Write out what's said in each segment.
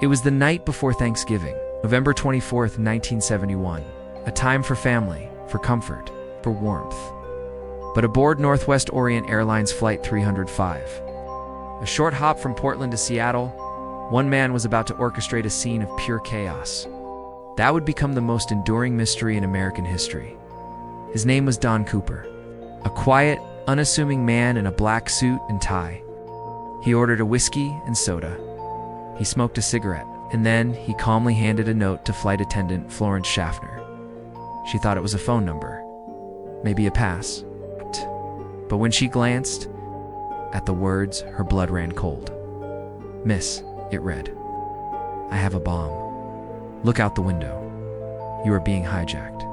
It was the night before Thanksgiving, November 24th, 1971, a time for family, for comfort, for warmth. But aboard Northwest Orient Airlines Flight 305, a short hop from Portland to Seattle, one man was about to orchestrate a scene of pure chaos. That would become the most enduring mystery in American history. His name was Don Cooper, a quiet, unassuming man in a black suit and tie. He ordered a whiskey and soda. He smoked a cigarette, and then he calmly handed a note to flight attendant Florence Schaffner. She thought it was a phone number, maybe a pass. But when she glanced at the words, her blood ran cold. "Miss," it read, "I have a bomb. Look out the window. You are being hijacked."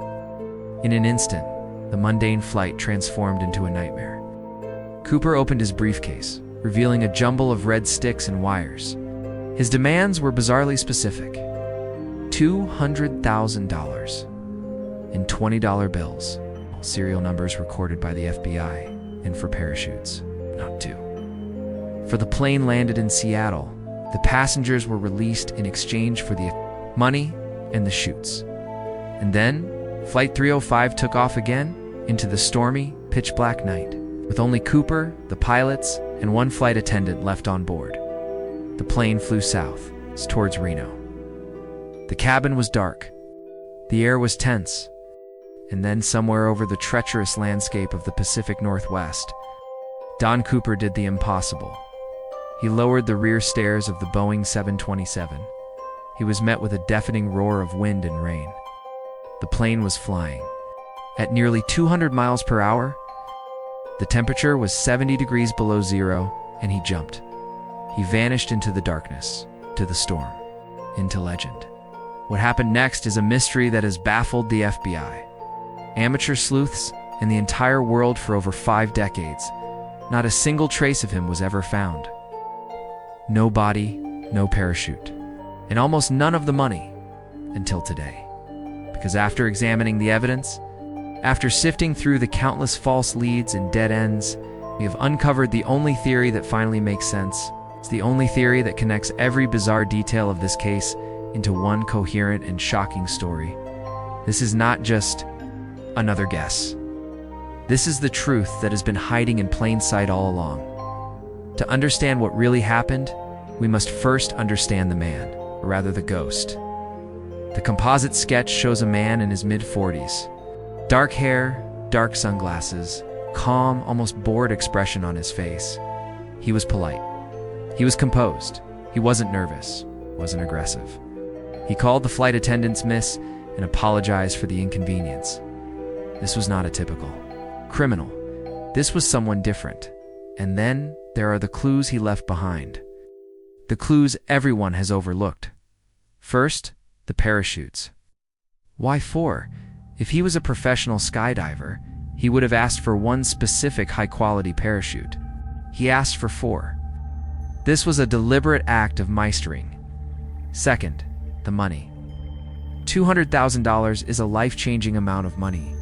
In an instant, the mundane flight transformed into a nightmare. Cooper opened his briefcase, revealing a jumble of red sticks and wires. His demands were bizarrely specific: $200,000 in $20 bills, serial numbers recorded by the FBI, and for parachutes, not two. For the plane landed in Seattle, the passengers were released in exchange for the money and the chutes. And then, Flight 305 took off again into the stormy, pitch-black night, with only Cooper, the pilots, and one flight attendant left on board. The plane flew south, towards Reno. The cabin was dark. The air was tense. And then somewhere over the treacherous landscape of the Pacific Northwest, Don Cooper did the impossible. He lowered the rear stairs of the Boeing 727. He was met with a deafening roar of wind and rain. The plane was flying at nearly 200 miles per hour. The temperature was 70 degrees below zero, and he jumped. He vanished into the darkness, to the storm, into legend. What happened next is a mystery that has baffled the FBI, amateur sleuths, and the entire world for over 5 decades. Not a single trace of him was ever found. No body, no parachute, and almost none of the money, until today. Because after examining the evidence, after sifting through the countless false leads and dead ends, we have uncovered the only theory that finally makes sense. It's the only theory that connects every bizarre detail of this case into one coherent and shocking story. This is not just another guess. This is the truth that has been hiding in plain sight all along. To understand what really happened, we must first understand the man, or rather the ghost. The composite sketch shows a man in his mid-40s. Dark hair, dark sunglasses, calm, almost bored expression on his face. He was polite. He was composed. He wasn't nervous, wasn't aggressive. He called the flight attendants miss and apologized for the inconvenience. This was not a typical criminal. This was someone different. And then there are the clues he left behind. The clues everyone has overlooked. First, the parachutes. Why 4? If he was a professional skydiver, he would have asked for one specific high-quality parachute. He asked for 4. This was a deliberate act of meistering. Second, the money. $200,000 is a life-changing amount of money.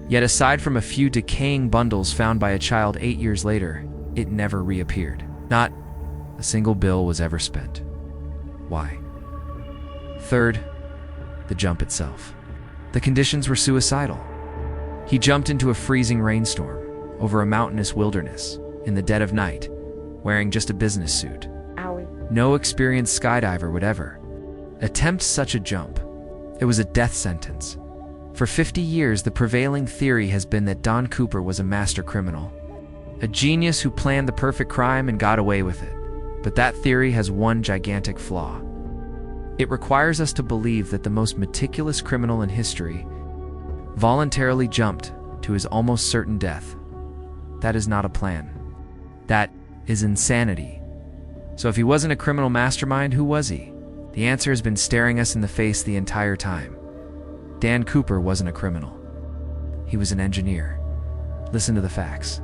Yet aside from a few decaying bundles found by a child 8 years later, it never reappeared. Not a single bill was ever spent. Why? Third, the jump itself. The conditions were suicidal. He jumped into a freezing rainstorm, over a mountainous wilderness, in the dead of night, wearing just a business suit. No experienced skydiver would ever attempt such a jump. It was a death sentence. For 50 years, the prevailing theory has been that Don Cooper was a master criminal, a genius who planned the perfect crime and got away with it. But that theory has one gigantic flaw. It requires us to believe that the most meticulous criminal in history voluntarily jumped to his almost certain death. That is not a plan. That is insanity. So if he wasn't a criminal mastermind, who was he? The answer has been staring us in the face the entire time. Dan Cooper wasn't a criminal. He was an engineer. Listen to the facts.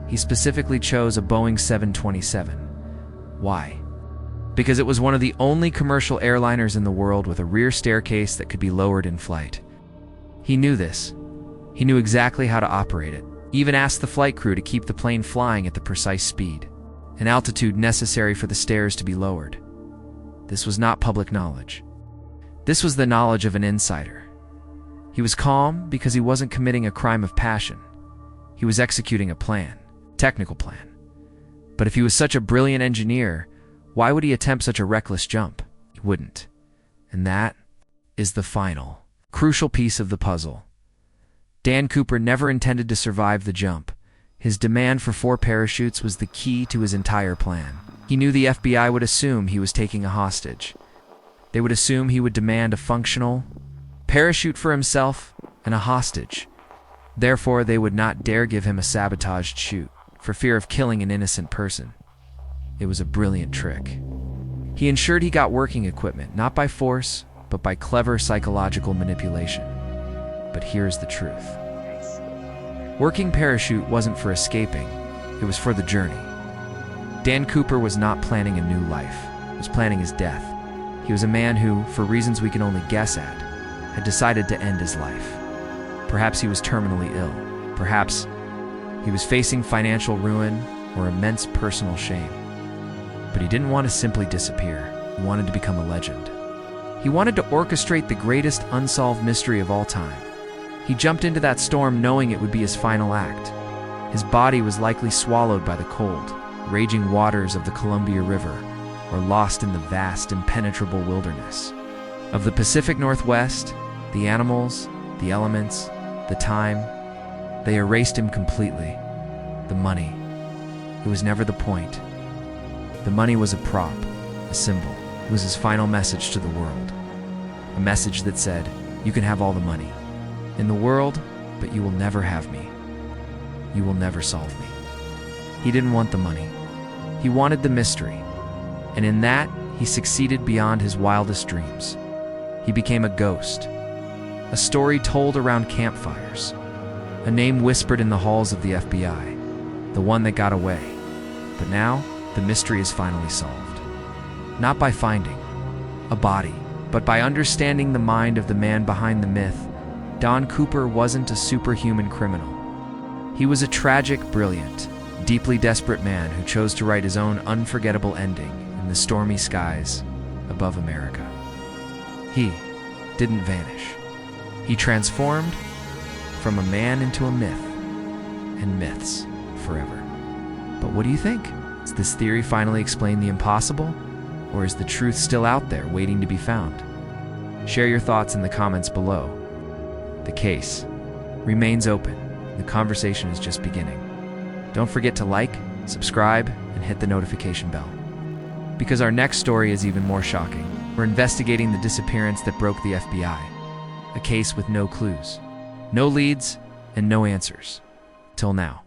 He specifically chose a Boeing 727. Why? Because it was one of the only commercial airliners in the world with a rear staircase that could be lowered in flight. He knew this. He knew exactly how to operate it, even asked the flight crew to keep the plane flying at the precise speed and altitude necessary for the stairs to be lowered. This was not public knowledge. This was the knowledge of an insider. He was calm because he wasn't committing a crime of passion. He was executing a plan, technical plan. But if he was such a brilliant engineer, why would he attempt such a reckless jump? He wouldn't. And that is the final, crucial piece of the puzzle. Dan Cooper never intended to survive the jump. His demand for 4 parachutes was the key to his entire plan. He knew the FBI would assume he was taking a hostage. They would assume he would demand a functional parachute for himself and a hostage. Therefore, they would not dare give him a sabotaged chute, for fear of killing an innocent person. It was a brilliant trick. He ensured he got working equipment, not by force, but by clever psychological manipulation. But here's the truth. Working parachute wasn't for escaping, it was for the journey. Dan Cooper was not planning a new life, he was planning his death. He was a man who, for reasons we can only guess at, had decided to end his life. Perhaps he was terminally ill. Perhaps he was facing financial ruin or immense personal shame. But he didn't want to simply disappear. He wanted to become a legend. He wanted to orchestrate the greatest unsolved mystery of all time. He jumped into that storm knowing it would be his final act. His body was likely swallowed by the cold, raging waters of the Columbia River, or lost in the vast, impenetrable wilderness. Of the Pacific Northwest, the animals, the elements, the time, they erased him completely. The money, it was never the point. The money was a prop, a symbol. It was his final message to the world. A message that said, you can have all the money in the world, but you will never have me. You will never solve me. He didn't want the money. He wanted the mystery. And in that, he succeeded beyond his wildest dreams. He became a ghost, a story told around campfires, a name whispered in the halls of the FBI, the one that got away. But now, the mystery is finally solved. Not by finding a body, but by understanding the mind of the man behind the myth. Dan Cooper wasn't a superhuman criminal. He was a tragic, brilliant, deeply desperate man who chose to write his own unforgettable ending in the stormy skies above America. He didn't vanish. He transformed from a man into a myth, and myths forever. But what do you think? Does this theory finally explain the impossible? Or is the truth still out there waiting to be found? Share your thoughts in the comments below. The case remains open. The conversation is just beginning. Don't forget to like, subscribe, and hit the notification bell. Because our next story is even more shocking. We're investigating the disappearance that broke the FBI. A case with no clues, no leads, and no answers. Till now.